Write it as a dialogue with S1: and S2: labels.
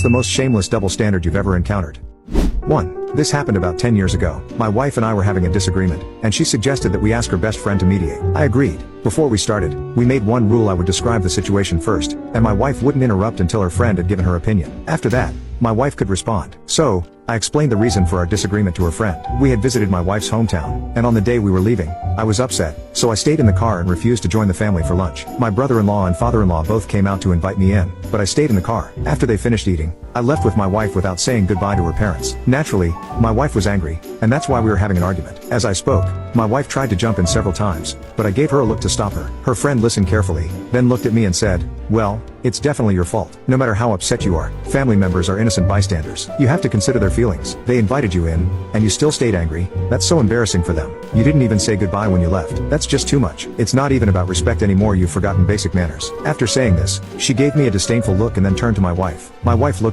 S1: the most shameless double standard you've ever encountered? 1. This happened about 10 years ago. My wife and I were having a disagreement, and she suggested that we ask her best friend to mediate. I agreed. Before we started, we made one rule: I would describe the situation first, and my wife wouldn't interrupt until her friend had given her opinion. After that, my wife could respond. So, I explained the reason for our disagreement to her friend. We had visited my wife's hometown, and on the day we were leaving, I was upset, so I stayed in the car and refused to join the family for lunch. My brother-in-law and father-in-law both came out to invite me in, but I stayed in the car. After they finished eating, I left with my wife without saying goodbye to her parents. Naturally, my wife was angry, and that's why we were having an argument. As I spoke, my wife tried to jump in several times, but I gave her a look to stop her. Her friend listened carefully, then looked at me and said, "Well, it's definitely your fault. No matter how upset you are, family members are innocent bystanders. You have to consider their feelings. They invited you in, and you still stayed angry. That's so embarrassing for them. You didn't even say goodbye when you left. That's just too much. It's not even about respect anymore. You've forgotten basic manners." After saying this, she gave me a disdainful look and then turned to my wife. My wife looked